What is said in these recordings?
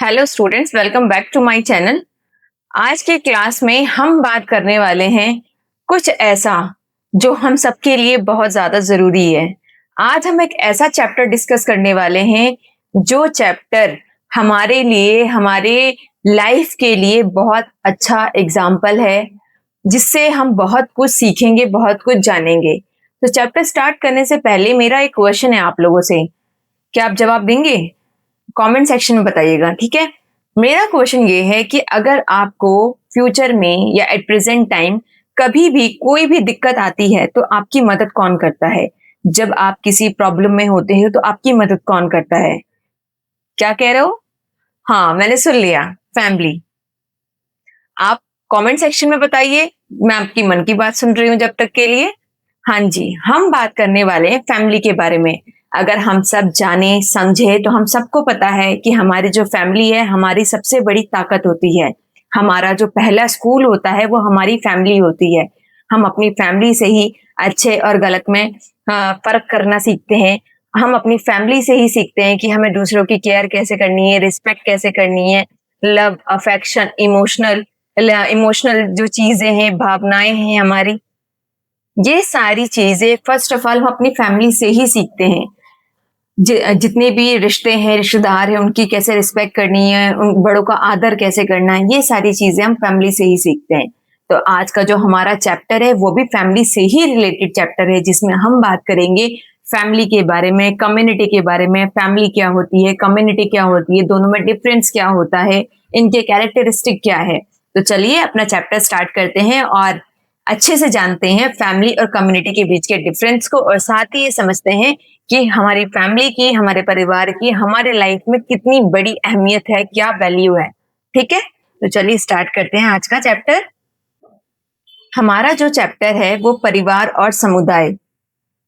Hello students, welcome back to my channel. आज के class में हम बात करने वाले हैं कुछ ऐसा जो हम सबके लिए बहुत ज़्यादा ज़रूरी है। आज हम एक ऐसा चैप्टर डिस्कस करने वाले हैं जो चैप्टर हमारे लिए, हमारे लाइफ के लिए बहुत अच्छा एग्जाम्पल है, जिससे हम बहुत कुछ सीखेंगे, बहुत कुछ जानेंगे। तो चैप्टर स्टार्ट करने से पहले मेरा एक क्वेश्चन है आप लोगों से, क्या आप जवाब देंगे? कमेंट सेक्शन में बताइएगा, ठीक है। मेरा क्वेश्चन ये है कि अगर आपको फ्यूचर में या एट प्रेजेंट टाइम कभी भी कोई भी दिक्कत आती है तो आपकी मदद कौन करता है? जब आप किसी प्रॉब्लम में होते हो तो आपकी मदद कौन करता है? क्या कह रहे हो? हाँ, मैंने सुन लिया, फैमिली। आप कमेंट सेक्शन में बताइए, मैं आपकी मन की बात सुन रही हूँ जब तक के लिए। हाँ जी, हम बात करने वाले हैं फैमिली के बारे में। अगर हम सब जाने समझे तो हम सबको पता है कि हमारी जो फैमिली है हमारी सबसे बड़ी ताकत होती है। हमारा जो पहला स्कूल होता है वो हमारी फैमिली होती है। हम अपनी फैमिली से ही अच्छे और गलत में फर्क करना सीखते हैं। हम अपनी फैमिली से ही सीखते हैं कि हमें दूसरों की केयर कैसे करनी है, रिस्पेक्ट कैसे करनी है, लव, अफेक्शन, इमोशनल जो चीजें हैं, भावनाएं हैं हमारी, ये सारी चीजें फर्स्ट ऑफ ऑल हम अपनी फैमिली से ही सीखते हैं। जितने भी रिश्ते हैं, रिश्तेदार हैं, उनकी कैसे रिस्पेक्ट करनी है, उन बड़ों का आदर कैसे करना है, ये सारी चीजें हम फैमिली से ही सीखते हैं। तो आज का जो हमारा चैप्टर है वो भी फैमिली से ही रिलेटेड चैप्टर है, जिसमें हम बात करेंगे फैमिली के बारे में, कम्युनिटी के बारे में। फैमिली क्या होती है, कम्युनिटी क्या होती है, दोनों में डिफरेंस क्या होता है, इनके कैरेक्टरिस्टिक क्या है। तो चलिए अपना चैप्टर स्टार्ट करते हैं और अच्छे से जानते हैं फैमिली और कम्युनिटी के बीच के डिफरेंस को, और साथ ही ये समझते हैं कि हमारी फैमिली की, हमारे परिवार की हमारे लाइफ में कितनी बड़ी अहमियत है, क्या वैल्यू है। ठीक है, तो चलिए स्टार्ट करते हैं आज का चैप्टर। हमारा जो चैप्टर है वो परिवार और समुदाय,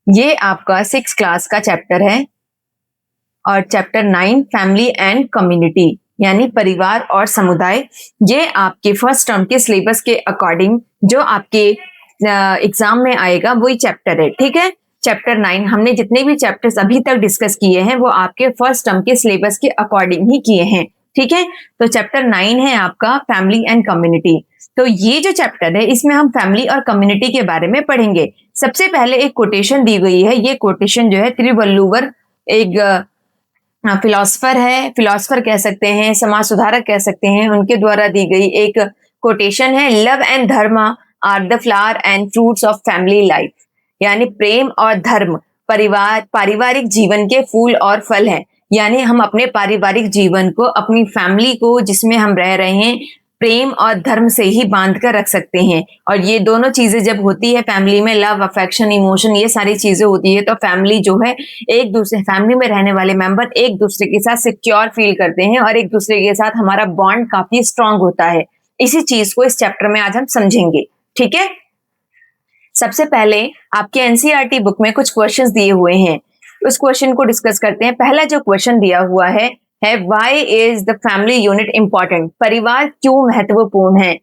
ये आपका 6 क्लास का चैप्टर है। और चैप्टर 9 फैमिली एंड कम्युनिटी यानी परिवार और समुदाय, ये आपके फर्स्ट टर्म के सिलेबस के अकॉर्डिंग जो आपके एग्जाम में आएगा वही चैप्टर है। ठीक है, चैप्टर 9 हमने जितने भी चैप्टर्स अभी तक डिस्कस किए हैं वो आपके फर्स्ट टर्म के सिलेबस के अकॉर्डिंग ही किए हैं। ठीक है, तो चैप्टर 9 है आपका फैमिली एंड कम्युनिटी। तो ये जो चैप्टर है इसमें हम फैमिली और कम्युनिटी के बारे में पढ़ेंगे। सबसे पहले एक कोटेशन दी गई है, ये कोटेशन जो है तिरुवल्लुवर, एक फिलोसफर है, फिलोसफर कह सकते हैं, समाज सुधारक कह सकते हैं, उनके द्वारा दी गई एक कोटेशन है। Love and dharma are the flower and fruits of family life, यानी प्रेम और धर्म परिवार, पारिवारिक जीवन के फूल और फल हैं। यानी हम अपने पारिवारिक जीवन को, अपनी फैमिली को जिसमें हम रह रहे हैं, प्रेम और धर्म से ही बांध कर रख सकते हैं। और ये दोनों चीजें जब होती है फैमिली में, लव, अफेक्शन, इमोशन, ये सारी चीजें होती है, तो फैमिली जो है, एक दूसरे फैमिली में रहने वाले मेंबर एक दूसरे के साथ सिक्योर फील करते हैं और एक दूसरे के साथ हमारा बॉन्ड काफी स्ट्रांग होता है। इसी चीज को इस चैप्टर में आज हम समझेंगे। ठीक है, सबसे पहले आपके एनसीईआरटी बुक में कुछ क्वेश्चंस दिए हुए हैं, उस क्वेश्चन को डिस्कस करते हैं। पहला जो क्वेश्चन दिया हुआ है why is the family unit important, परिवार क्यों महत्वपूर्ण है।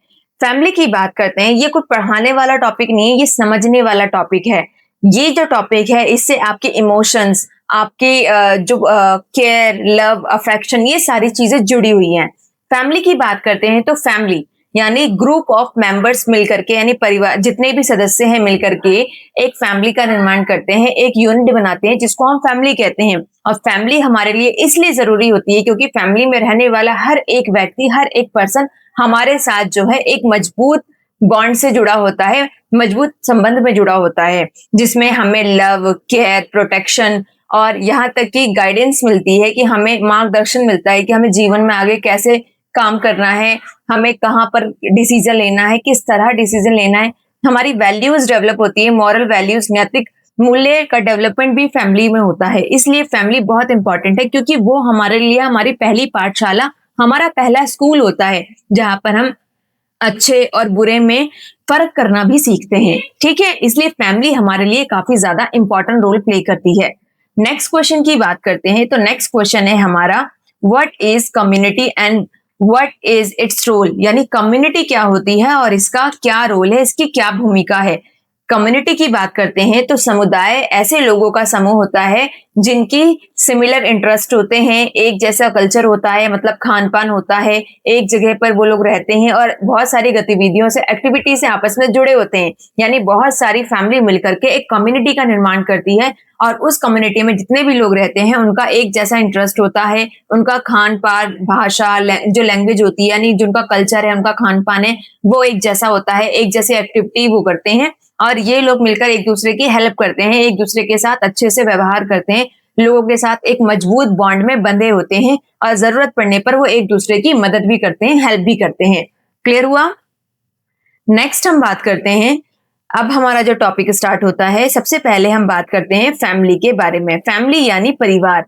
फैमिली की बात करते हैं, ये कुछ पढ़ाने वाला टॉपिक नहीं है, ये समझने वाला टॉपिक है। ये जो टॉपिक है इससे आपके इमोशंस, आपके जो केयर, लव, अफेक्शन, ये सारी चीजें जुड़ी हुई हैं। फैमिली की बात करते हैं तो फैमिली यानी ग्रुप ऑफ मेंबर्स मिलकर के, यानी परिवार जितने भी सदस्य हैं मिलकर के एक फैमिली का निर्माण करते हैं, एक यूनिट बनाते हैं जिसको हम फैमिली कहते हैं। और फैमिली हमारे लिए इसलिए जरूरी होती है क्योंकि फैमिली में रहने वाला हर एक व्यक्ति, हर एक पर्सन हमारे साथ जो है एक मजबूत बॉन्ड से जुड़ा होता है, मजबूत संबंध में जुड़ा होता है, जिसमें हमें लव, केयर, प्रोटेक्शन और यहाँ तक कि गाइडेंस मिलती है, कि हमें मार्गदर्शन मिलता है कि हमें जीवन में आगे कैसे काम करना है, हमें कहाँ पर डिसीजन लेना है, किस तरह डिसीजन लेना है। हमारी वैल्यूज डेवलप होती है, मॉरल वैल्यूज, नैतिक मूल्य का डेवलपमेंट भी फैमिली में होता है। इसलिए फैमिली बहुत इंपॉर्टेंट है क्योंकि वो हमारे लिए हमारी पहली पाठशाला, हमारा पहला स्कूल होता है, जहां पर हम अच्छे और बुरे में फर्क करना भी सीखते हैं। ठीक है, इसलिए फैमिली हमारे लिए काफी ज्यादा इंपॉर्टेंट रोल प्ले करती है। नेक्स्ट क्वेश्चन की बात करते हैं, तो नेक्स्ट क्वेश्चन है हमारा what is community and what is its role, यानी कम्युनिटी क्या होती है और इसका क्या रोल है, इसकी क्या भूमिका है। कम्युनिटी की बात करते हैं तो समुदाय ऐसे लोगों का समूह होता है जिनकी सिमिलर इंटरेस्ट होते हैं, एक जैसा कल्चर होता है, मतलब खान-पान होता है, एक जगह पर वो लोग रहते हैं और बहुत सारी गतिविधियों से, एक्टिविटी से आपस में जुड़े होते हैं। यानी बहुत सारी फैमिली मिलकर के एक कम्युनिटी का निर्माण करती है और उस कम्युनिटी में जितने भी लोग रहते हैं, उनका एक जैसा इंटरेस्ट होता है, उनका खान-पान, भाषा, जो लैंग्वेज होती है, यानी जिनका कल्चर है, उनका खान-पान है, वो एक जैसा होता है, एक जैसी एक्टिविटी वो करते हैं और ये लोग मिलकर एक-दूसरे की हेल्प करते हैं, एक-दूसरे के साथ अच्छे से व्यवहार करते हैं, लोगों के साथ एक मजबूत बॉन्ड में बंधे होते हैं और ज़रूरत पड़ने पर वो एक-दूसरे की मदद भी करते हैं, हेल्प भी करते हैं। क्लियर हुआ? नेक्स्ट हम बात करते हैं, अब हमारा जो टॉपिक स्टार्ट होता है, सबसे पहले हम बात करते हैं फैमिली के बारे में। फैमिली यानी परिवार।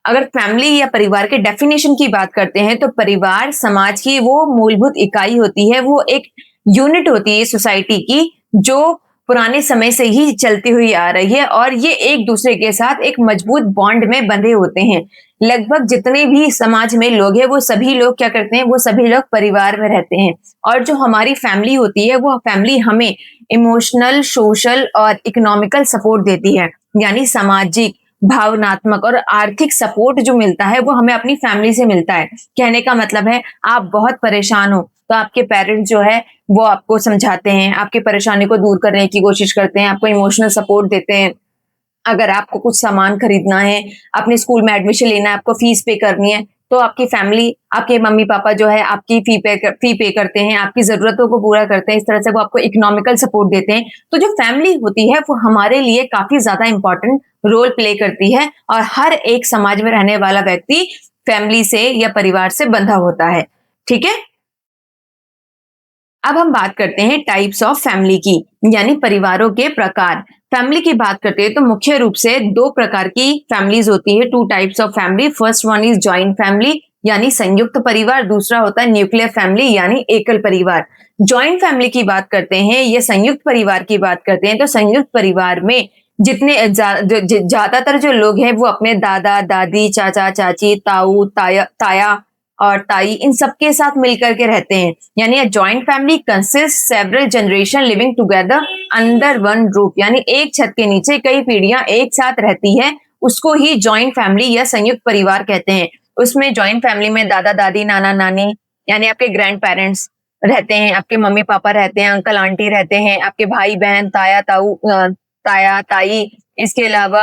अगर फैमिली या परिवार के डेफिनेशन की बात करते हैं तो परिवार समाज की वो मूलभूत इकाई होती है, वो एक यूनिट होती है सोसाइटी की जो पुराने समय से ही चलती हुई आ रही है और ये एक दूसरे के साथ एक मजबूत बॉन्ड में बंधे होते हैं। लगभग जितने भी समाज में लोग हैं वो सभी लोग क्या करते हैं, वो सभी लोग परिवार में रहते हैं और जो हमारी फैमिली होती है वो फैमिली हमें इमोशनल, सोशल और इकोनॉमिकल सपोर्ट देती है, यानी सामाजिक, भावनात्मक और आर्थिक सपोर्ट जो मिलता है वो हमें अपनी फैमिली से मिलता है। कहने का मतलब है, आप बहुत परेशान हो तो आपके पेरेंट्स जो है वो आपको समझाते हैं, आपकी परेशानी को दूर करने की कोशिश करते हैं, आपको इमोशनल सपोर्ट देते हैं। अगर आपको कुछ सामान खरीदना है, अपने स्कूल में एडमिशन लेना है, आपको फीस पे करनी है, तो आपकी फैमिली, आपके मम्मी-पापा जो है आपकी फी पे करते हैं, आपकी ज़रूरतों को पूरा करते हैं, इस तरह से वो आपको इकोनॉमिकल सपोर्ट देते हैं। तो जो फैमिली होती है वो हमारे लिए काफ़ी ज़्यादा इम्पोर्टेंट रोल प्ले करती है और हर एक समाज में रहने वाला व्यक्ति फैमिली से या परिवार से बंधा होता है। ठीक है? अब हम बात करते हैं टाइप्स ऑफ फैमिली की, यानी परिवारों के प्रकार। फैमिली की बात करते हैं तो मुख्य रूप से दो प्रकार की फैमिलीज होती है, two types of family. First one is joint family यानी संयुक्त परिवार, दूसरा होता है न्यूक्लियर फैमिली यानी एकल परिवार। जॉइंट फैमिली की बात करते हैं, ये संयुक्त परिवार की बात करते हैं तो संयुक्त परिवार में ज्यादातर जो लोग हैं वो अपने दादा दादी, चाचा चाची, ताऊ ताया ताया और ताई, इन सबके साथ मिलकर के रहते हैं। यानी joint family consist several generation living together under one roof, यानी एक छत के नीचे कई पीढ़ियां एक साथ रहती है, उसको ही जॉइंट फैमिली या संयुक्त परिवार कहते हैं। उसमें जॉइंट फैमिली में दादा दादी, नाना नानी यानी आपके ग्रैंड पेरेंट्स रहते हैं, आपके मम्मी पापा रहते हैं, अंकल आंटी रहते हैं, आपके भाई बहन, ताया ताई, इसके अलावा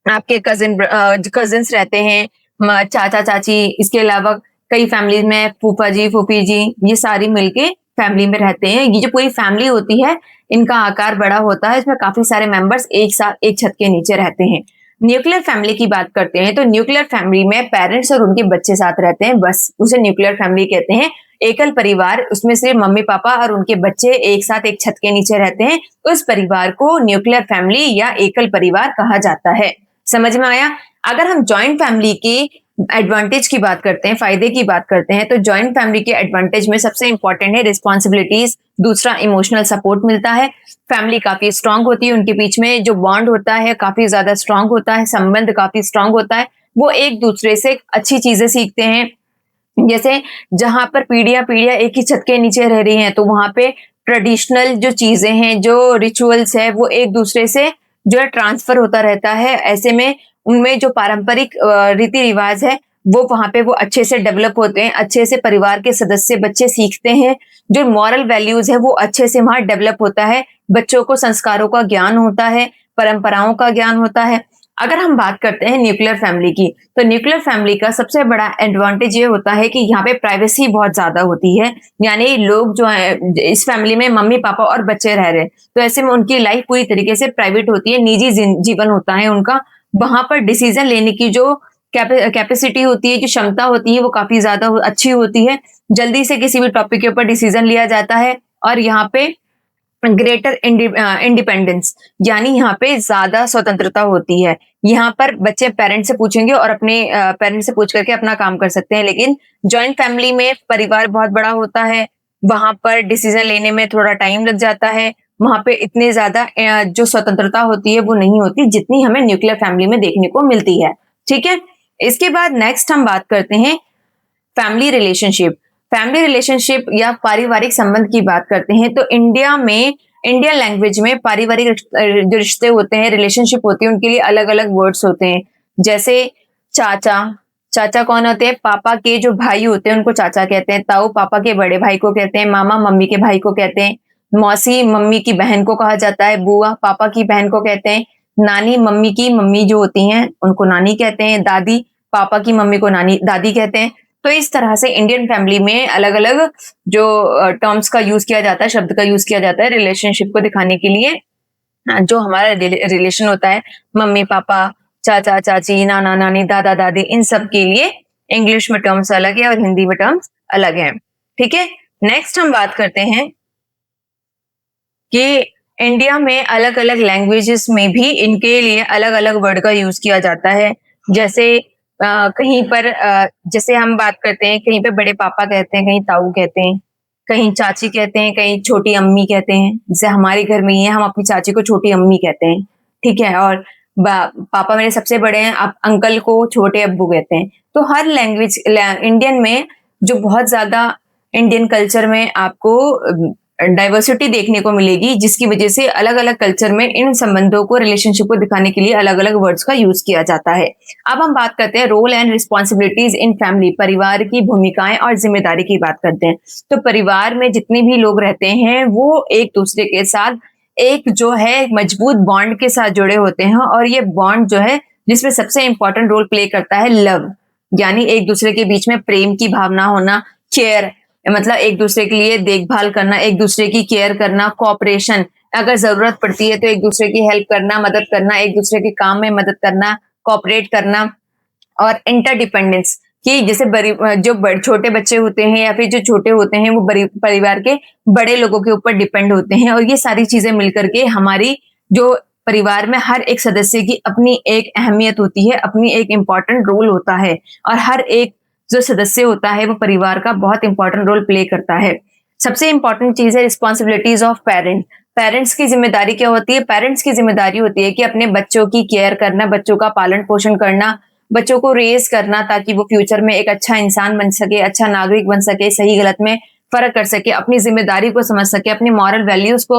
आपके कजिन्स रहते हैं, चाचा चाची, इसके अलावा कई फैमिलीज में फूफा जी फूफी जी, ये सारी मिलके फैमिली में रहते हैं। ये जो पूरी फैमिली होती है इनका आकार बड़ा होता है, इसमें काफी सारे मेंबर्स एक साथ एक छत के नीचे रहते हैं। न्यूक्लियर फैमिली की बात करते हैं तो न्यूक्लियर फैमिली में पेरेंट्स और उनके बच्चे साथ रहते हैं, बस उसे न्यूक्लियर फैमिली कहते हैं। एकल परिवार, उसमें सिर्फ मम्मी पापा और उनके बच्चे एक साथ एक छत के नीचे रहते हैं, उस परिवार को न्यूक्लियर फैमिली या एकल परिवार कहा जाता है। समझ में आया? अगर हम जॉइंट फैमिली की एडवांटेज की बात करते हैं, फायदे की बात करते हैं, तो जॉइंट फैमिली के एडवांटेज में सबसे इंपॉर्टेंट है रिस्पॉन्सिबिलिटीज, दूसरा इमोशनल सपोर्ट मिलता है, फैमिली काफी स्ट्रांग होती है, उनके बीच में जो बॉन्ड होता है काफी ज्यादा स्ट्रांग होता है, संबंध काफी स्ट्रांग होता है, वो एक दूसरे से अच्छी चीजें सीखते हैं। जैसे जहां पर पीढ़ियां पीढ़ियां एक ही छत के नीचे रह रही हैं तो वहां पे ट्रेडिशनल जो चीजें हैं, जो रिचुअल्स है, वो एक दूसरे से जो है ट्रांसफर होता रहता है। ऐसे में उनमें जो पारंपरिक रीति रिवाज है वो वहां पे वो अच्छे से डेवलप होते हैं, अच्छे से परिवार के सदस्य बच्चे सीखते हैं, जो मॉरल वैल्यूज है वो अच्छे से वहां डेवलप होता है, बच्चों को संस्कारों का ज्ञान होता है, परंपराओं का ज्ञान होता है। अगर हम बात करते हैं न्यूक्लियर फैमिली की, तो न्यूक्लियर फैमिली का सबसे बड़ा एडवांटेज ये होता है कि यहाँ पे प्राइवेसी बहुत ज्यादा होती है, यानी लोग जो है इस फैमिली में मम्मी पापा और बच्चे रह रहे हैं तो ऐसे में उनकी लाइफ पूरी तरीके से प्राइवेट होती है, निजी जीवन होता है उनका। वहां पर डिसीजन लेने की जो कैपेसिटी होती है, जो क्षमता होती है, वो काफी ज्यादा अच्छी होती है, जल्दी से किसी भी टॉपिक के ऊपर डिसीजन लिया जाता है और यहाँ पे ग्रेटर इंडिपेंडेंस यानी यहाँ पे ज्यादा स्वतंत्रता होती है। यहाँ पर बच्चे पेरेंट्स से पूछेंगे और अपने पेरेंट्स से पूछ करके अपना काम कर सकते हैं, लेकिन जॉइंट फैमिली में परिवार बहुत बड़ा होता है, वहां पर डिसीजन लेने में थोड़ा टाइम लग जाता है, वहां पे इतने ज्यादा जो स्वतंत्रता होती है वो नहीं होती जितनी हमें न्यूक्लियर फैमिली में देखने को मिलती है। ठीक है, इसके बाद नेक्स्ट हम बात करते हैं फैमिली रिलेशनशिप। फैमिली रिलेशनशिप या पारिवारिक संबंध की बात करते हैं तो इंडिया में इंडियन लैंग्वेज में पारिवारिक जो रिश्ते होते हैं, रिलेशनशिप होती है, उनके लिए अलग-अलग वर्ड्स होते हैं। जैसे चाचा, चाचा कौन होते हैं? पापा के जो भाई होते हैं उनको चाचा कहते हैं, ताऊ पापा के बड़े भाई को कहते हैं, मामा मम्मी के भाई को कहते हैं, मौसी मम्मी की बहन को कहा जाता है, बुआ पापा की बहन को कहते हैं, नानी मम्मी की मम्मी जो होती हैं उनको नानी कहते हैं, दादी पापा की मम्मी को नानी दादी कहते हैं। तो इस तरह से इंडियन फैमिली में अलग-अलग जो टर्म्स का यूज़ किया जाता है, शब्द का यूज़ किया जाता है रिलेशनशिप को दिखाने के लिए। जो हमारा रिलेशन होता है मम्मी-पापा, चाचा-चाची, नाना-नानी, दादा-दादी, इन सब के लिए इंग्लिश में टर्म्स अलग है और हिंदी में टर्म्स अलग हैं। ठीक है? नेक्स्ट हम बात करते हैं कि इंडिया में अलग-अलग लैंग्वेजेस में भी इनके लिए अलग-अलग वर्ड का यूज़ किया जाता है। जैसे कहीं पर जैसे हम बात करते हैं, कहीं पे बड़े पापा कहते हैं, कहीं ताऊ कहते हैं, कहीं चाची कहते हैं, कहीं छोटी अम्मी कहते हैं। जैसे हमारे घर में ही है, हम अपनी चाची को छोटी अम्मी कहते हैं, ठीक है? और पापा मेरे सबसे बड़े हैं, अंकल को छोटे अब्बू कहते हैं। तो हर इंडियन में जो बहुत ज़्यादा इंडियन कल्चर में आपको डाइवर्सिटी देखने को मिलेगी, जिसकी वजह से अलग-अलग कल्चर में इन संबंधों को, रिलेशनशिप को दिखाने के लिए अलग-अलग वर्ड्स का यूज़ किया जाता है। अब हम बात करते हैं role and responsibilities in family, परिवार की भूमिकाएँ और ज़िम्मेदारी की बात करते हैं। तो परिवार में जितने भी लोग रहते हैं, वो एक-दूसरे के साथ एक जो है मजबूत बॉन्ड के साथ जुड़े होते हैं और ये बॉन्ड जो है, जिसमें सबसे इम्पोर्टेंट रोल प्ले करता है लव, यानी एक-दूसरे के बीच में प्रेम की भावना होना, केयर मतलब एक-दूसरे के लिए देखभाल करना, एक-दूसरे की केयर करना, कोऑपरेशन, अगर ज़रूरत पड़ती है तो एक-दूसरे की हेल्प करना, मदद करना, एक-दूसरे के काम में मदद करना, कोऑपरेट करना और इंटरडिपेंडेंस कि जैसे छोटे बच्चे होते हैं या फिर जो छोटे होते हैं वो परिवार के बड़े लोगों के ऊपर डिपेंड होते हैं और ये सारी चीज़ें मिलकर के हमारी जो परिवार में हर एक सदस्य की अपनी एक अहमियत होती है, अपनी एक इम्पोर्टेंट रोल होता है और हर एक जो सदस्य होता है वो परिवार का बहुत इंपॉर्टेंट रोल प्ले करता है। सबसे इंपॉर्टेंट चीज़ है रिस्पॉन्सिबिलिटीज़ ऑफ पेरेंट्स की ज़िम्मेदारी क्या होती है? पेरेंट्स की ज़िम्मेदारी होती है कि अपने बच्चों की केयर करना, बच्चों का पालन-पोषण करना, बच्चों को रेज़ करना ताकि वो फ्यूचर में एक अच्छा इंसान बन सके, अच्छा नागरिक बन सके, सही-गलत में फ़र्क कर सके, अपनी ज़िम्मेदारी को समझ सके, अपने मॉरल वैल्यूज़ को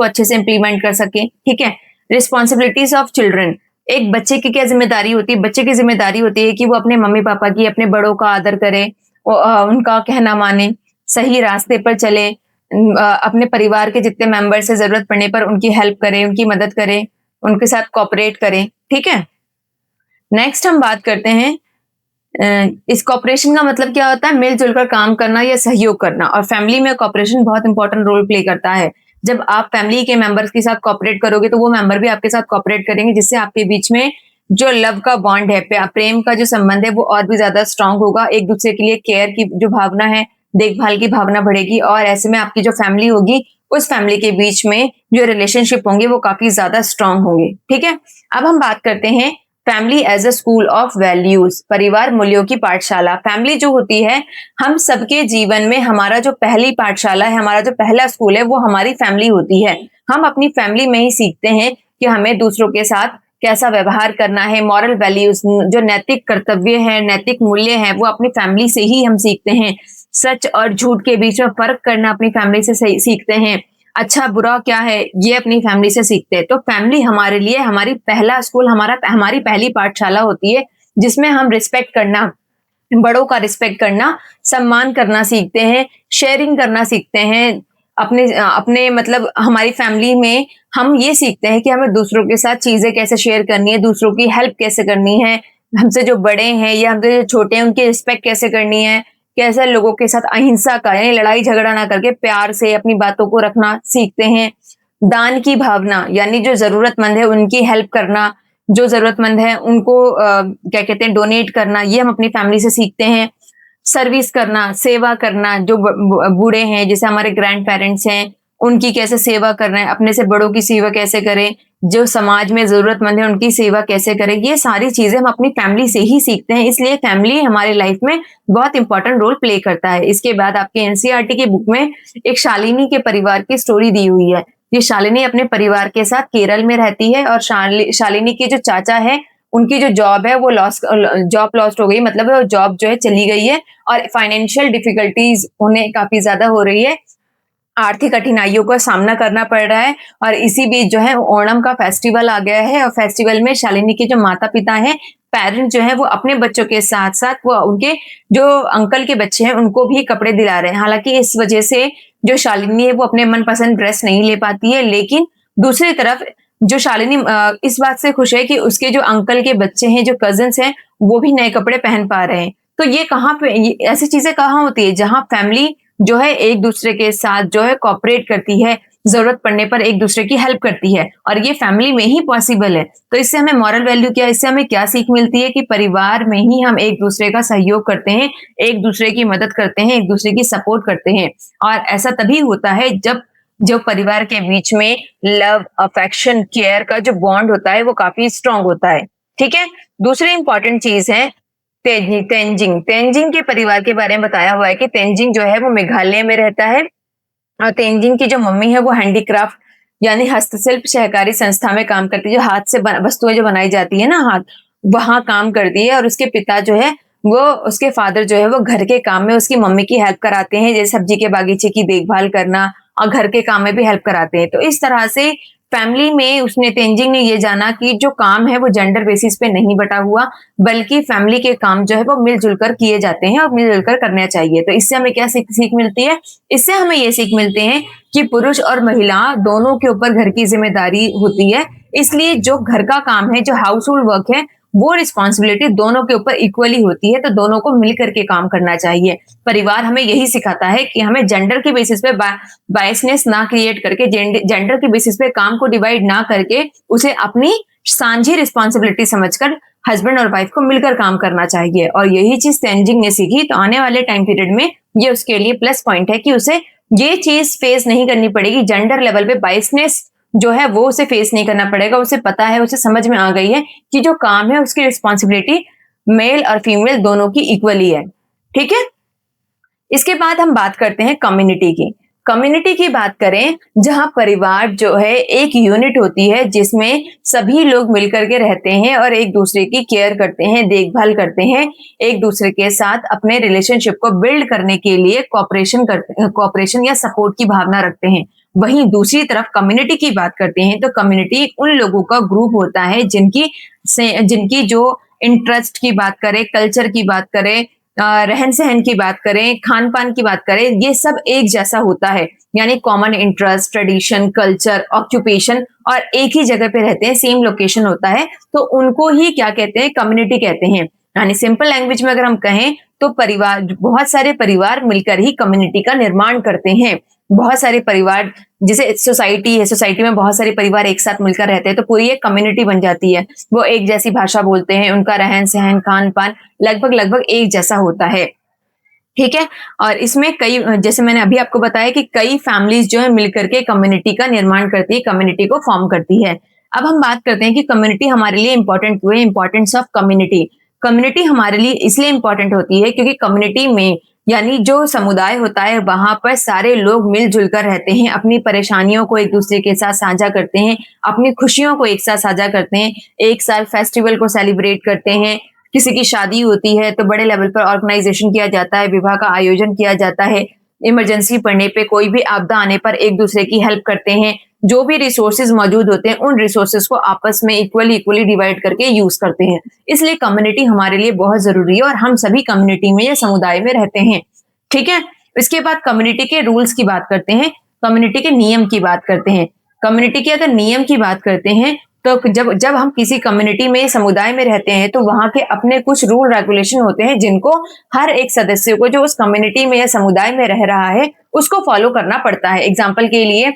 अच्छे से इम्प्लीमेंट कर सके, ठीक है? रिस्पॉन्सिबिलिटीज़ ऑफ चिल्ड्रन, एक बच्चे की क्या ज़िम्मेदारी होती है? बच्चे की ज़िम्मेदारी होती है कि वो अपने मम्मी-पापा की, अपने बड़ों का आदर करे, उनका कहना माने, सही रास्ते पर चले, अपने परिवार के जितने मेंबर्स हैं ज़रूरत पड़ने पर उनकी हेल्प करे, उनकी मदद करे, उनके साथ कोऑपरेट करे, ठीक है? नेक्स्ट हम बात करते हैं इस कोऑपरेशन का मतलब क्या होता है? मिल-जुल कर काम करना या सहयोग करना और फैमिली में कोऑपरेशन बहुत इंपॉर्टेंट रोल प्ले करता है। जब आप फैमिली के मेंबर्स के साथ कोऑपरेट करोगे तो वो मेंबर भी आपके साथ कोऑपरेट करेंगे जिससे आपके बीच में जो लव का बॉन्ड है, प्रेम का जो संबंध है वो और भी ज़्यादा स्ट्रॉन्ग होगा। एक-दूसरे के लिए केयर की जो भावना है, देखभाल की भावना बढ़ेगी और ऐसे में आपकी जो फैमिली होगी, उस फैमिली के बीच में जो रिलेशनशिप होंगे वो काफ़ी ज़्यादा स्ट्रॉन्ग होंगे, ठीक है? अब हम बात करते हैं family as a school of values, परिवार मूल्यों की पाठशाला। फैमिली जो होती है, हम सबके जीवन में हमारा जो पहली पाठशाला है, हमारा जो पहला स्कूल है वो हमारी फैमिली होती है। हम अपनी फैमिली में ही सीखते हैं कि हमें दूसरों के साथ कैसा व्यवहार करना है, मॉरल वैल्यूज, जो नैतिक कर्तव्य है, नैतिक मूल्य है, वो अपनी फैमिली से ही हम सीखते हैं। सच और झूठ के बीच में फर्क करना अपनी फैमिली से सीखते हैं। अच्छा बुरा क्या है ये अपनी फैमिली से सीखते हैं। तो फैमिली हमारे लिए हमारी पहला स्कूल, हमारी पहली पाठशाला होती है जिसमें हम रिस्पेक्ट करना, बड़ों का रिस्पेक्ट करना, सम्मान करना सीखते हैं, शेयरिंग करना सीखते हैं। अपने मतलब हमारी फैमिली में हम ये सीखते हैं कि हमें दूसरों के साथ चीज़ें कैसे शेयर करनी है, दूसरों की हेल्प कैसे करनी है, हमसे जो बड़े हैं या हमसे जो छोटे हैं उनकी रिस्पेक्ट कैसे करनी है, कैसे लोगों के साथ अहिंसा का यानी लड़ाई झगड़ा ना करके प्यार से अपनी बातों को रखना सीखते हैं। दान की भावना यानी जो ज़रूरतमंद है उनकी हेल्प करना, जो ज़रूरतमंद है उनको क्या कहते हैं डोनेट करना, ये हम अपनी फैमिली से सीखते हैं। सर्विस करना, सेवा करना, जो बूढ़े हैं जैसे हमारे ग्रैंड पेरेंट्स हैं, उनकी कैसे सेवा करना है, अपने से बड़ों की सेवा कैसे करें, जो समाज में ज़रूरतमंद है उनकी सेवा कैसे करें, ये सारी चीज़ें हम अपनी फैमिली से ही सीखते हैं। इसलिए फैमिली हमारी लाइफ में बहुत इंपॉर्टेंट रोल प्ले करता है। इसके बाद आपके एनसीईआरटी की बुक में एक शालिनी के परिवार की स्टोरी दी हुई है। ये शालिनी अपने परिवार के साथ केरल में रहती है और शालिनी के जो चाचा है उनकी जो जॉब है वो जॉब लॉस्ट हो गई, मतलब जॉब जो है चली गई है और फाइनेंशियल डिफिकल्टीज उन्हें काफी ज्यादा हो रही है आर्थिक कठिनाइयों का सामना करना पड़ रहा है। और इसी बीच जो है ओणम का फेस्टिवल आ गया है और फेस्टिवल में शालिनी के जो माता-पिता हैं, पेरेंट्स जो हैं वो अपने बच्चों के साथ-साथ वो उनके जो अंकल के बच्चे हैं उनको भी कपड़े दिला रहे हैं। हालाँकि इस वजह से जो शालिनी है वो अपने मनपसंद ड्रेस नहीं ले पाती है, लेकिन दूसरी तरफ जो शालिनी इस बात से खुश है कि उसके जो अंकल के बच्चे हैं, जो कज़िन्स हैं, वो भी नए कपड़े पहन पा रहे हैं। तो ये कहाँ पे ये ऐसी चीज़ें कहाँ होती है जहाँ फैमिली जो है एक-दूसरे के साथ जो है कोऑपरेट करती है, ज़रूरत पड़ने पर एक-दूसरे की हेल्प करती है और ये फैमिली में ही पॉसिबल है। तो इससे हमें मॉरल वैल्यू क्या इससे हमें क्या सीख मिलती है कि परिवार में ही हम एक-दूसरे का सहयोग करते हैं, एक-दूसरे की मदद करते हैं, एक-दूसरे की सपोर्ट करते हैं और ऐसा तभी होता है जब जो परिवार के बीच में लव, अफेक्शन, केयर का जो बॉन्ड होता है वो काफ़ी स्ट्रॉन्ग होता है। ठीक है? दूसरी इम्पोर्टेंट चीज़ है तेंजिंग। तेंजिंग के परिवार के बारे में बताया हुआ है कि तेंजिंग जो है वो मेघालय में रहता है और तेंजिंग की जो मम्मी है वो हैंडीक्राफ्ट यानी हस्तशिल्प सहकारी संस्था में काम करती है, जो हाथ से वस्तुएं जो बनाई जाती है ना हाथ, वहाँ काम करती है और उसके पिता जो है वो उसके फादर जो है वो घर के काम में उसकी मम्मी की हेल्प कराते हैं, जैसे सब्जी के बागीचे की देखभाल करना और घर के काम में भी हेल्प कराते हैं। तो इस तरह से फैमिली में उसने तेंजिंग ने ये जाना कि जो काम है वो जेंडर बेसिस पे नहीं बटा हुआ, बल्कि फैमिली के काम जो है वो मिलजुल कर किए जाते हैं और मिलजुल कर करना चाहिए। तो इससे हमें क्या सीख मिलती है? इससे हमें ये सीख मिलते हैं कि पुरुष और महिला दोनों के ऊपर घर की जिम्मेदारी होती है। इसलिए जो घर का काम है, जो हाउस होल्ड वर्क है, वो रिस्पॉन्सिबिलिटी दोनों के ऊपर इक्वली होती है, तो दोनों को मिल करके काम करना चाहिए। परिवार हमें यही सिखाता है कि हमें जेंडर के बेसिस पे बायसनेस ना क्रिएट करके, जेंडर के बेसिस पे काम को डिवाइड ना करके, उसे अपनी साझी रिस्पॉन्सिबिलिटी समझकर हस्बैंड और वाइफ को मिलकर काम करना चाहिए। और यही चीज तेंजिंग ने सीखी, तो आने वाले टाइम पीरियड में ये उसके लिए प्लस पॉइंट है कि उसे ये चीज फेस नहीं करनी पड़ेगी, जेंडर लेवल पे बायसनेस जो है वो उसे फेस नहीं करना पड़ेगा। उसे पता है, उसे समझ में आ गई है कि जो काम है उसकी रिस्पॉन्सिबिलिटी मेल और फीमेल दोनों की इक्वली है। ठीक है? इसके बाद हम बात करते हैं कम्युनिटी की। कम्युनिटी की बात करें, जहां परिवार जो है एक यूनिट होती है जिसमें सभी लोग मिलकर के रहते हैं और एक दूसरे की केयर करते हैं, देखभाल करते हैं, एक दूसरे के साथ अपने रिलेशनशिप को बिल्ड करने के लिए कोऑपरेशन या सपोर्ट की भावना रखते हैं। वहीं दूसरी तरफ कम्युनिटी की बात करते हैं तो कम्युनिटी उन लोगों का ग्रुप होता है जिनकी जो इंटरेस्ट की बात करें, कल्चर की बात करें, रहन सहन की बात करें, खान पान की बात करें, ये सब एक जैसा होता है। यानी common interest, tradition, culture, occupation और एक ही जगह पे रहते हैं, सेम लोकेशन होता है, तो उनको ही क्या कहते हैं? कम्युनिटी कहते हैं। यानी सिंपल लैंग्वेज में अगर हम कहें तो परिवार, बहुत सारे परिवार मिलकर ही कम्युनिटी का निर्माण करते हैं। बहुत सारे परिवार, जैसे सोसाइटी है, सोसाइटी में बहुत सारे परिवार एक साथ मिलकर रहते हैं तो पूरी एक कम्युनिटी बन जाती है। वो एक जैसी भाषा बोलते हैं, उनका रहन सहन, खान पान लगभग लगभग एक जैसा होता है। ठीक है? और इसमें कई, जैसे मैंने अभी आपको बताया कि कई फैमिलीज जो है मिलकर के कम्युनिटी का निर्माण करती है, कम्युनिटी को फॉर्म करती है। अब हम बात करते हैं कि कम्युनिटी हमारे लिए इंपॉर्टेंट क्यों है? Importance of community. कम्युनिटी हमारे लिए इसलिए इंपॉर्टेंट होती है क्योंकि कम्युनिटी में, यानी जो समुदाय होता है, वहां पर सारे लोग मिलजुल कर रहते हैं, अपनी परेशानियों को एक दूसरे के साथ साझा करते हैं, अपनी खुशियों को एक साथ साझा करते हैं, एक साथ फेस्टिवल को सेलिब्रेट करते हैं। किसी की शादी होती है तो बड़े लेवल पर ऑर्गेनाइजेशन किया जाता है, विवाह का आयोजन किया जाता है, इमरजेंसी पड़ने पे, कोई भी आपदा आने पर एक दूसरे की हेल्प करते हैं। जो भी रिसोर्सेज मौजूद होते हैं उन रिसोर्सेज को आपस में इक्वली इक्वली डिवाइड करके यूज करते हैं। इसलिए कम्युनिटी हमारे लिए बहुत जरूरी है और हम सभी कम्युनिटी में या समुदाय में रहते हैं। ठीक है? इसके बाद कम्युनिटी के रूल्स की बात करते हैं, कम्युनिटी के नियम की बात करते हैं। कम्युनिटी के अगर नियम की बात करते हैं तो जब जब हम किसी कम्युनिटी में, समुदाय में रहते हैं तो वहां के अपने कुछ रूल रेगुलेशन होते हैं जिनको हर एक सदस्य को, जो उस कम्युनिटी में या समुदाय में रह रहा है, उसको फॉलो करना पड़ता है। एग्जाम्पल के लिए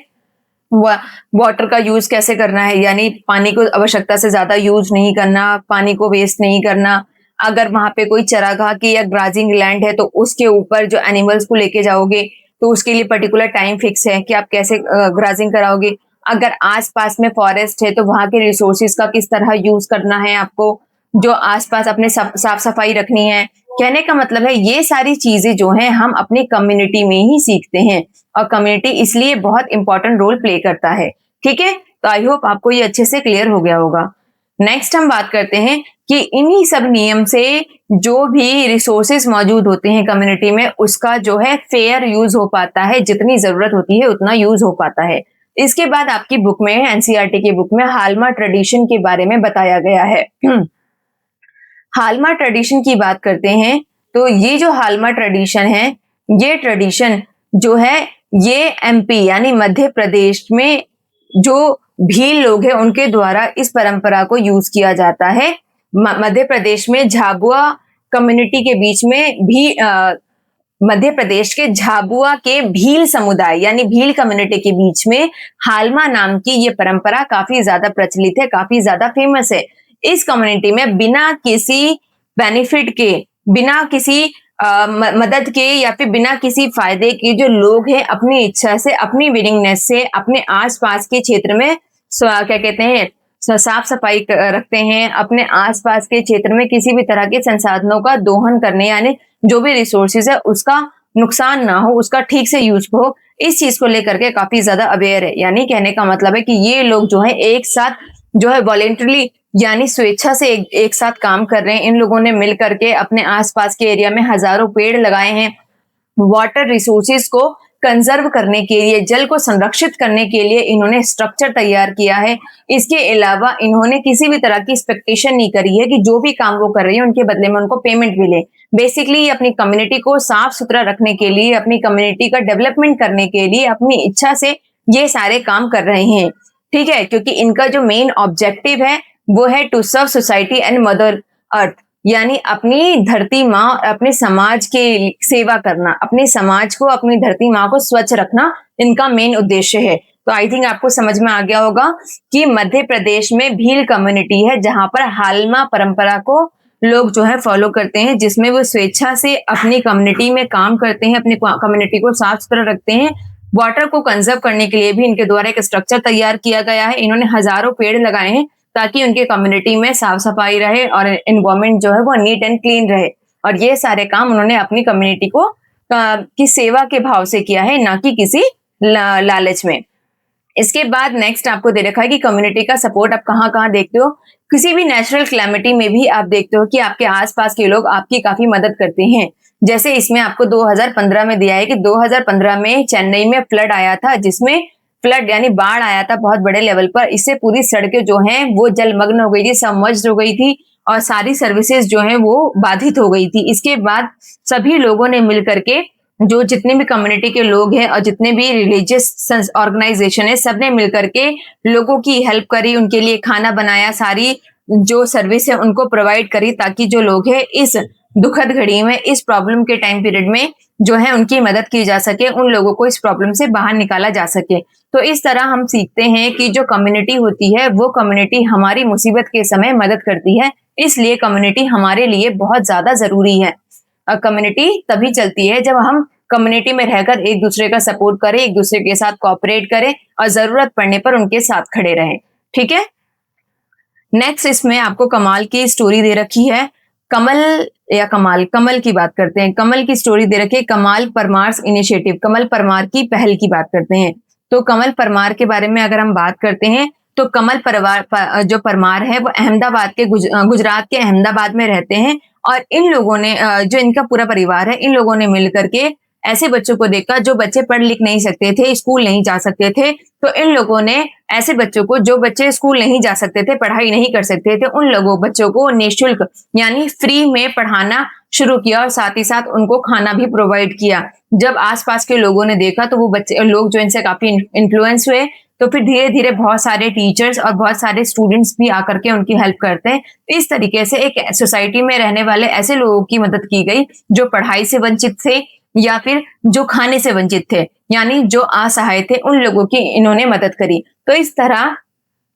वाटर का यूज कैसे करना है, यानी पानी को आवश्यकता से ज्यादा यूज नहीं करना, पानी को वेस्ट नहीं करना। अगर वहां पे कोई चरागाह की या ग्राजिंग लैंड है तो उसके ऊपर जो एनिमल्स को लेके जाओगे तो उसके लिए पर्टिकुलर टाइम फिक्स है कि आप कैसे ग्राजिंग कराओगे। अगर आसपास में फॉरेस्ट है तो वहां के रिसोर्सेज का किस तरह यूज करना है आपको, जो आसपास अपने साफ सफाई रखनी है। कहने का मतलब है ये सारी चीजें जो हैं हम अपनी कम्युनिटी में ही सीखते हैं और कम्युनिटी इसलिए बहुत इंपॉर्टेंट रोल प्ले करता है। ठीक है? तो आई होप आपको ये अच्छे से क्लियर हो गया होगा। नेक्स्ट हम बात करते हैं कि इन्हीं सब नियम से जो भी रिसोर्सेज मौजूद होते हैं कम्युनिटी में, उसका जो है फेयर यूज हो पाता है, जितनी जरूरत होती है उतना यूज हो पाता है। इसके बाद आपकी बुक में, एनसीईआरटी की बुक में हालमा ट्रेडिशन के बारे में बताया गया है। हालमा ट्रेडिशन की बात करते हैं तो ये जो हालमा ट्रेडिशन है, ये ट्रेडिशन जो है ये एमपी यानी मध्य प्रदेश में जो भील लोग हैं उनके द्वारा इस परंपरा को यूज किया जाता है। मध्य प्रदेश में झाबुआ कम्युनिटी के बीच में भी मध्य प्रदेश के झाबुआ के भील समुदाय यानी भील कम्युनिटी के बीच में हालमा नाम की ये परंपरा काफी ज्यादा प्रचलित है, काफी ज्यादा फेमस है। इस कम्युनिटी में बिना किसी बेनिफिट के, बिना किसी मदद के या फिर बिना किसी फायदे के जो लोग हैं अपनी इच्छा से, अपनी विलिंगनेस से अपने आसपास के क्षेत्र में क्या कहते हैं साफ सफाई रखते हैं। अपने आसपास के क्षेत्र में किसी भी तरह के संसाधनों का दोहन करने यानी जो भी रिसोर्सेज है उसका नुकसान ना हो, उसका ठीक से यूज हो, इस चीज को लेकर के काफी ज्यादा अवेयर है। यानी कहने का मतलब है कि ये लोग जो है एक साथ जो है वॉलेंटरली यानी स्वेच्छा से एक साथ काम कर रहे हैं। इन लोगों ने मिल करके अपने आसपास के एरिया में हजारों पेड़ लगाए हैं। वाटर रिसोर्सेज को कंजर्व करने के लिए, जल को संरक्षित करने के लिए इन्होंने स्ट्रक्चर तैयार किया है। इसके अलावा इन्होंने किसी भी तरह की एक्सपेक्टेशन नहीं करी है कि जो भी काम वो कर रही है उनके बदले में उनको पेमेंट मिले। बेसिकली ये अपनी कम्युनिटी को साफ सुथरा रखने के लिए, अपनी कम्युनिटी का डेवलपमेंट करने के लिए अपनी इच्छा से ये सारे काम कर रहे हैं। ठीक है, क्योंकि इनका जो मेन ऑब्जेक्टिव है वो है to serve society and mother earth, यानी अपनी धरती माँ और अपने समाज के सेवा करना, अपने समाज को, अपनी धरती माँ को स्वच्छ रखना इनका मेन उद्देश्य है। तो आई थिंक आपको समझ में आ गया होगा कि मध्य प्रदेश में भील कम्युनिटी है जहां पर हालमा परंपरा को लोग जो है फॉलो करते हैं, जिसमें वो स्वेच्छा से अपनी कम्युनिटी में काम करते हैं, अपनी कम्युनिटी को साफ सुथरा रखते हैं। वाटर को कंजर्व करने के लिए भी इनके द्वारा एक स्ट्रक्चर तैयार किया गया है। इन्होंने हजारों पेड़ लगाए हैं ताकि उनके कम्युनिटी में साफ सफाई रहे और एनवायरमेंट जो है वो नीट एंड क्लीन रहे। और ये सारे काम उन्होंने अपनी कम्युनिटी को की सेवा के भाव से किया है, ना कि किसी लालच में। इसके बाद नेक्स्ट आपको दे रखा है कि कम्युनिटी का सपोर्ट आप कहाँ कहाँ देखते हो। किसी भी नेचुरल क्लैमिटी में भी आप देखते हो कि आपके आसपास के लोग आपकी काफी मदद करते हैं। जैसे इसमें आपको 2015 में दिया है कि 2015 में चेन्नई में फ्लड आया था, जिसमें फ्लड यानी बाढ़ आया था बहुत बड़े लेवल पर। इससे पूरी सड़कें जो हैं वो जलमग्न हो गई थी, सबमर्ज्ड हो गई थी और सारी सर्विसेज जो हैं वो बाधित हो गई थी। इसके बाद सभी लोगों ने मिलकर के, जो जितने भी कम्युनिटी के लोग हैं और जितने भी रिलीजियस ऑर्गेनाइजेशन है, सबने मिलकर के लोगों की हेल्प करी, उनके लिए खाना बनाया, सारी जो सर्विस है उनको प्रोवाइड करी ताकि जो लोग हैं इस दुखद घड़ी में, इस प्रॉब्लम के टाइम पीरियड में जो है उनकी मदद की जा सके, उन लोगों को इस प्रॉब्लम से बाहर निकाला जा सके। तो इस तरह हम सीखते हैं कि जो कम्युनिटी होती है वो कम्युनिटी हमारी मुसीबत के समय मदद करती है, इसलिए कम्युनिटी हमारे लिए बहुत ज्यादा जरूरी है। और कम्युनिटी तभी चलती है जब हम कम्युनिटी में रहकर एक दूसरे का सपोर्ट करें, एक दूसरे के साथ कोऑपरेट करें और जरूरत पड़ने पर उनके साथ खड़े रहें। ठीक है, नेक्स्ट इसमें आपको कमाल की स्टोरी दे रखी है। कमल की बात करते हैं। कमल की स्टोरी दे रखी है, कमाल परमार इनिशिएटिव, कमल परमार की पहल की बात करते हैं। तो कमल परमार के बारे में अगर हम बात करते हैं तो कमल जो परमार है वो अहमदाबाद के गुजरात के अहमदाबाद में रहते हैं। और इन लोगों ने, जो इनका पूरा परिवार है, इन लोगों ने मिलकर के ऐसे बच्चों को देखा जो बच्चे पढ़ लिख नहीं सकते थे, स्कूल नहीं जा सकते थे। तो इन लोगों ने ऐसे बच्चों को, जो बच्चे स्कूल नहीं जा सकते थे, पढ़ाई नहीं कर सकते थे, उन लोगों बच्चों को निःशुल्क यानी फ्री में पढ़ाना शुरू किया और साथ ही साथ उनको खाना भी प्रोवाइड किया। जब आसपास के लोगों ने देखा तो वो बच्चे लोग जो इनसे काफी इन्फ्लुएंस हुए, तो फिर धीरे धीरे बहुत सारे टीचर्स और बहुत सारे स्टूडेंट्स भी आकर के उनकी हेल्प करते हैं। इस तरीके से एक सोसाइटी में रहने वाले ऐसे लोगों की मदद की गई जो पढ़ाई से वंचित थे या फिर जो खाने से वंचित थे, यानी जो असहाय थे, उन लोगों की इन्होंने मदद करी। तो इस तरह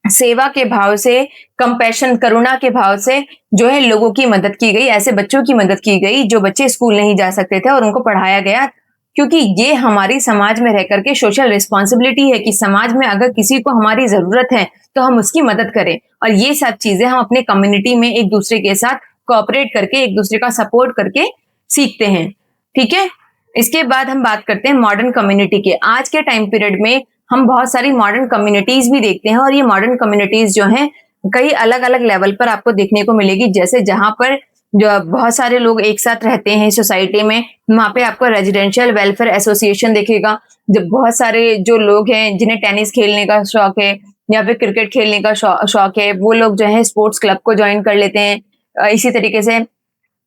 सेवा के भाव से, कंपैशन, करुणा के भाव से जो है लोगों की मदद की गई, ऐसे बच्चों की मदद की गई जो बच्चे स्कूल नहीं जा सकते थे और उनको पढ़ाया गया। क्योंकि ये हमारी समाज में रह करके सोशल रिस्पॉन्सिबिलिटी है कि समाज में अगर किसी को हमारी जरूरत है तो हम उसकी मदद करें। और ये सब चीजें हम अपने कम्युनिटी में एक दूसरे के साथ कोऑपरेट करके, एक दूसरे का सपोर्ट करके सीखते हैं। ठीक है, इसके बाद हम बात करते हैं मॉडर्न कम्युनिटी के। आज के टाइम पीरियड में हम बहुत सारी मॉडर्न कम्युनिटीज भी देखते हैं और ये मॉडर्न कम्युनिटीज जो हैं कई अलग अलग लेवल पर आपको देखने को मिलेगी। जैसे जहां पर जो बहुत सारे लोग एक साथ रहते हैं सोसाइटी में, वहां पे आपको रेजिडेंशियल वेलफेयर एसोसिएशन दिखेगा। जब बहुत सारे जो लोग हैं जिन्हें टेनिस खेलने का शौक है या फिर क्रिकेट खेलने का शौक है, वो लोग जो है स्पोर्ट्स क्लब को ज्वाइन कर लेते हैं। इसी तरीके से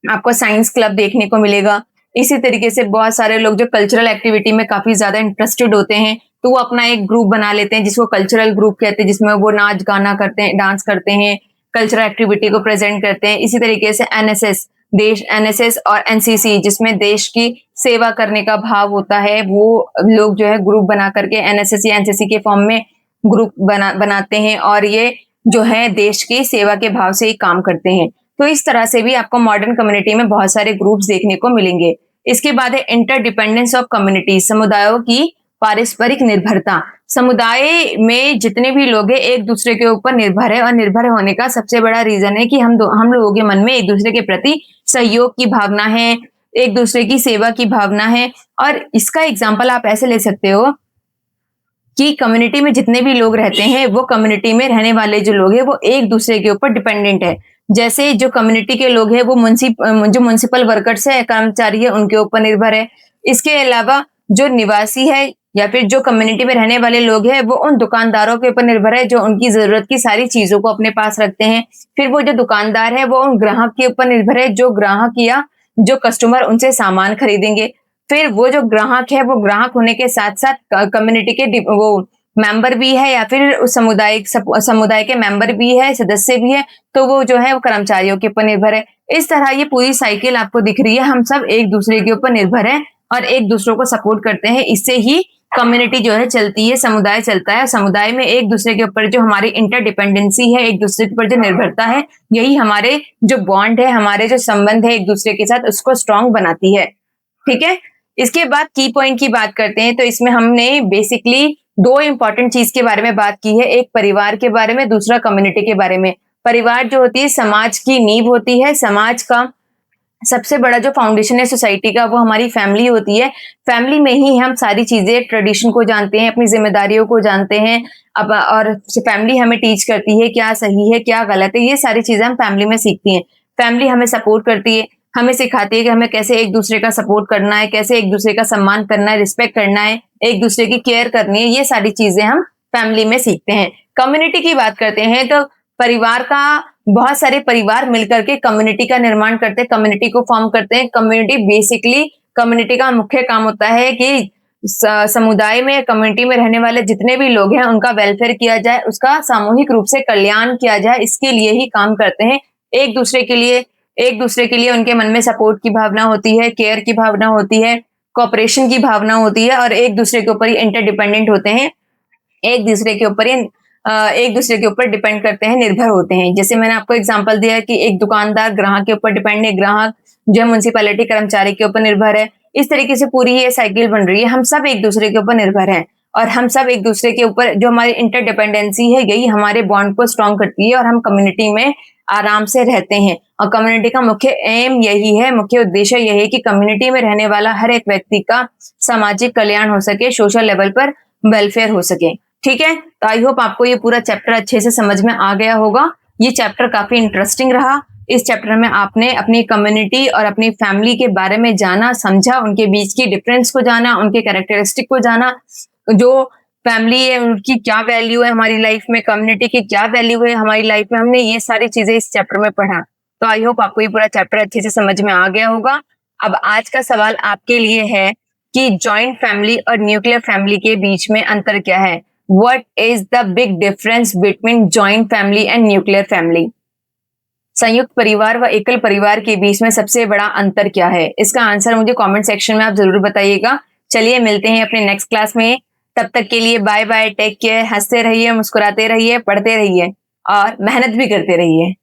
आपको साइंस क्लब देखने को मिलेगा। इसी तरीके से बहुत सारे लोग जो कल्चरल एक्टिविटी में काफ़ी ज़्यादा इंटरेस्टेड होते हैं, तो वो अपना एक ग्रुप बना लेते हैं जिसको कल्चरल ग्रुप कहते हैं, जिसमें वो नाच-गाना करते हैं, डांस करते हैं, कल्चरल एक्टिविटी को प्रेज़ेंट करते हैं। इसी तरीके से एनएसएस और एनसीसी, जिसमें देश की सेवा करने का भाव होता है, वो लोग जो है ग्रुप बना करके एनएसएस या एनसीसी के फॉर्म में ग्रुप बनाते हैं और ये जो है देश की सेवा के भाव से ही काम करते हैं। तो इस तरह से भी आपको मॉडर्न कम्युनिटी में बहुत सारे ग्रुप्स देखने को मिलेंगे। इसके बाद है इंटरडिपेंडेंस ऑफ कम्युनिटी, समुदायों की पारस्परिक निर्भरता। समुदाय में जितने भी लोग हैं एक दूसरे के ऊपर निर्भर है, और निर्भर होने का सबसे बड़ा रीजन है कि हम लोगों के मन में एक दूसरे के प्रति सहयोग की भावना है, एक दूसरे की सेवा की भावना है। और इसका एग्जाम्पल आप ऐसे ले सकते हो कि कम्युनिटी में जितने भी लोग रहते हैं, वो कम्युनिटी में रहने वाले जो लोग हैं वो एक दूसरे के ऊपर डिपेंडेंट है। जैसे जो कम्युनिटी के लोग हैं वो जो म्युनिसिपल वर्कर्स है, कर्मचारी है, उनके ऊपर निर्भर है। इसके अलावा जो निवासी है या फिर जो कम्युनिटी में रहने वाले लोग हैं वो उन दुकानदारों के ऊपर निर्भर है जो उनकी जरूरत की सारी चीजों को अपने पास रखते हैं। फिर वो जो दुकानदार है वो उन ग्राहक के ऊपर निर्भर है, जो ग्राहक या जो कस्टमर उनसे सामान खरीदेंगे। फिर वो जो ग्राहक है वो ग्राहक होने के साथ साथ कम्युनिटी के वो मेंबर भी है या फिर उस समुदाय के मेंबर भी है, सदस्य भी है, तो वो जो है वो कर्मचारियों के ऊपर निर्भर है। इस तरह ये पूरी साइकिल आपको दिख रही है, हम सब एक दूसरे के ऊपर निर्भर है और एक दूसरे को सपोर्ट करते हैं। इससे ही कम्युनिटी जो है चलती है, समुदाय चलता है। समुदाय में एक दूसरे के ऊपर जो हमारी इंटरडिपेंडेंसी है, एक दूसरे के ऊपर जो निर्भरता है, यही हमारे जो बॉन्ड है, हमारे जो संबंध है एक दूसरे के साथ, उसको स्ट्रांग बनाती है। ठीक है। इसके बाद की पॉइंट की बात करते हैं, तो इसमें हमने बेसिकली दो इंपॉर्टेंट चीज के बारे में बात की है, एक परिवार के बारे में, दूसरा कम्युनिटी के बारे में। परिवार जो होती है समाज की नींव होती है, समाज का सबसे बड़ा जो फाउंडेशन है सोसाइटी का वो हमारी फैमिली होती है। फैमिली में ही हम सारी चीजें, ट्रेडिशन को जानते हैं, अपनी जिम्मेदारियों को जानते हैं। अब और फैमिली हमें टीच करती है क्या सही है क्या गलत है, ये सारी चीजें हम फैमिली में सीखती हैं। फैमिली हमें सपोर्ट करती है, हमें सिखाती है कि हमें कैसे एक दूसरे का सपोर्ट करना है, कैसे एक दूसरे का सम्मान करना है, रिस्पेक्ट करना है, एक दूसरे की केयर करनी है। ये सारी चीजें हम फैमिली में सीखते हैं। कम्युनिटी की बात करते हैं तो परिवार का, बहुत सारे परिवार मिलकर के कम्युनिटी का निर्माण करते हैं, कम्युनिटी को फॉर्म करते हैं। कम्युनिटी का मुख्य काम होता है कि समुदाय में, कम्युनिटी में रहने वाले जितने भी लोग हैं उनका वेलफेयर किया जाए, उसका सामूहिक रूप से कल्याण किया जाए, इसके लिए ही काम करते हैं। एक दूसरे के लिए उनके मन में सपोर्ट की भावना होती है, केयर की भावना होती है, कोऑपरेशन की भावना होती है, और एक दूसरे के ऊपर ही इंटरडिपेंडेंट होते हैं। एक दूसरे के ऊपर एक दूसरे के ऊपर डिपेंड करते हैं, निर्भर होते हैं। जैसे मैंने आपको एग्जांपल दिया कि एक दुकानदार ग्राहक के ऊपर डिपेंड है, ग्राहक जो है म्युनिसिपैलिटी कर्मचारी के ऊपर निर्भर है। इस तरीके से पूरी ये साइकिल बन रही है, हम सब एक दूसरे के ऊपर निर्भर हैं और हम सब एक दूसरे के ऊपर, जो हमारी इंटरडिपेंडेंसी है यही हमारे बॉन्ड को स्ट्रॉन्ग करती है और हम कम्युनिटी में आराम से रहते हैं। और कम्युनिटी का मुख्य एम यही है, मुख्य उद्देश्य यही है कि कम्युनिटी में रहने वाला हर एक व्यक्ति का सामाजिक कल्याण हो सके, सोशल लेवल पर वेलफेयर हो सके। ठीक है, तो आई होप आपको ये पूरा चैप्टर अच्छे से समझ में आ गया होगा। ये चैप्टर काफी इंटरेस्टिंग रहा। इस चैप्टर में आपने अपनी कम्युनिटी और अपनी फैमिली के बारे में जाना, समझा, उनके बीच की डिफरेंस को जाना, उनके कैरेक्टरिस्टिक को जाना, जो फैमिली है उनकी क्या वैल्यू है हमारी लाइफ में, कम्युनिटी की क्या वैल्यू है हमारी लाइफ में, हमने ये सारी चीजें इस चैप्टर में पढ़ा। तो आई होप आपको ये पूरा चैप्टर अच्छे से समझ में आ गया होगा। अब आज का सवाल आपके लिए है कि जॉइंट फैमिली और न्यूक्लियर फैमिली के बीच में अंतर क्या है। What is the big difference between joint family and nuclear family? संयुक्त परिवार व एकल परिवार के बीच में सबसे बड़ा अंतर क्या है? इसका आंसर मुझे कमेंट सेक्शन में आप जरूर बताइएगा। चलिए मिलते हैं अपने नेक्स्ट क्लास में, तब तक के लिए बाय बाय, टेक केयर, हंसते रहिए, मुस्कुराते रहिए, पढ़ते रहिए और मेहनत भी करते रहिए।